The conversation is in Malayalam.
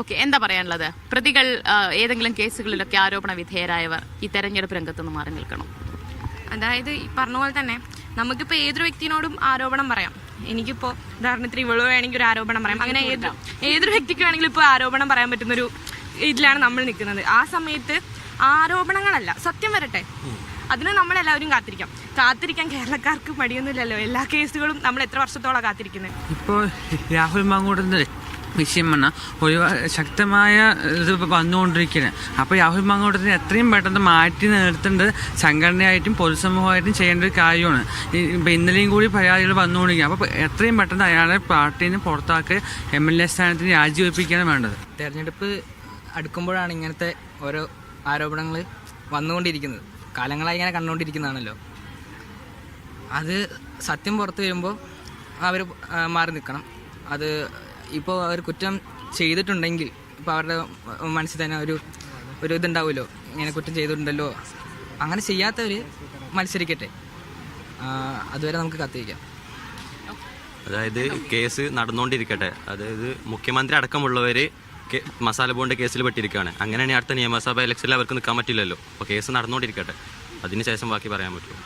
ഓക്കെ, എന്താ പറയാനുള്ളത്? പ്രതികൾ ഏതെങ്കിലും കേസുകളിലൊക്കെ ആരോപണ വിധേയരായവർ ഈ തെരഞ്ഞെടുപ്പ് രംഗത്തുനിന്ന് മാറി നിൽക്കണം. അതായത് ഈ പറഞ്ഞ പോലെ തന്നെ നമുക്കിപ്പോൾ ഏതൊരു വ്യക്തിയോടും ആരോപണം പറയാം. എനിക്കിപ്പോൾ ഉദാഹരണത്തിന് ഇവള് വേണമെങ്കിൽ ഒരു ആരോപണം പറയാം. അങ്ങനെ ഏതൊരു വ്യക്തിക്ക് വേണമെങ്കിലും ഇപ്പോൾ ആരോപണം പറയാൻ പറ്റുന്നൊരു ഇതിലാണ് നമ്മൾ നിൽക്കുന്നത്. ആ സമയത്ത് ആരോപണങ്ങളല്ല, സത്യം വരട്ടെ, അതിന് നമ്മളെല്ലാവരും കാത്തിരിക്കാൻ കേരളക്കാർക്ക് മടിയൊന്നുമില്ലല്ലോ. എല്ലാ കേസുകളും നമ്മൾ എത്ര വർഷത്തോളം കാത്തിരിക്കുന്നത്. ഇപ്പോൾ രാഹുൽ മാങ്കൂട്ടത്തിൻ്റെ വിഷയം പറഞ്ഞാൽ ഒരു ശക്തമായ ഇത് വന്നുകൊണ്ടിരിക്കുന്നത്. അപ്പോൾ രാഹുൽ മാങ്കൂട്ടത്തിനെ എത്രയും പെട്ടെന്ന് മാറ്റി നിർത്തേണ്ടത് സംഘടനയായിട്ടും പൊതുസമൂഹമായിട്ടും ചെയ്യേണ്ട ഒരു കാര്യമാണ്. ഇപ്പോൾ ഇന്നലെയും കൂടി പരാതികൾ വന്നുകൊണ്ടിരിക്കുക. അപ്പോൾ എത്രയും പെട്ടെന്ന് അയാളെ പാർട്ടിയിൽ നിന്ന് പുറത്താക്കി MLA സ്ഥാനത്തിന് രാജിവെപ്പിക്കുകയാണ് വേണ്ടത്. തെരഞ്ഞെടുപ്പ് അടുക്കുമ്പോഴാണ് ഇങ്ങനത്തെ ഓരോ ആരോപണങ്ങൾ വന്നുകൊണ്ടിരിക്കുന്നത്. കാലങ്ങളായി ഇങ്ങനെ കണ്ടുകൊണ്ടിരിക്കുന്നതാണല്ലോ. അത് സത്യം പുറത്ത് വരുമ്പോൾ അവർ മാറി നിൽക്കണം. അത് ഇപ്പോൾ അവർ കുറ്റം ചെയ്തിട്ടുണ്ടെങ്കിൽ ഇപ്പോൾ അവരുടെ മനസ്സിൽ തന്നെ ഒരു ഇതുണ്ടാവുമല്ലോ, ഇങ്ങനെ കുറ്റം ചെയ്തിട്ടുണ്ടല്ലോ. അങ്ങനെ ചെയ്യാത്തവർ മത്സരിക്കട്ടെ, അതുവരെ നമുക്ക് കാത്തിരിക്കാം. അതായത് കേസ് നടന്നുകൊണ്ടിരിക്കട്ടെ. അതായത് മുഖ്യമന്ത്രി അടക്കമുള്ളവർ മസാല ബോണ്ട് കേസിൽ പെട്ടിരിക്കുകയാണ്. അങ്ങനെയാണെങ്കിൽ അടുത്ത നിയമസഭാ ഇലക്ഷനിൽ അവർക്ക് നിൽക്കാൻ പറ്റില്ലല്ലോ. അപ്പോൾ കേസ് നടന്നുകൊണ്ടിരിക്കട്ടെ, അതിനുശേഷം ബാക്കി പറയാൻ പറ്റുമോ?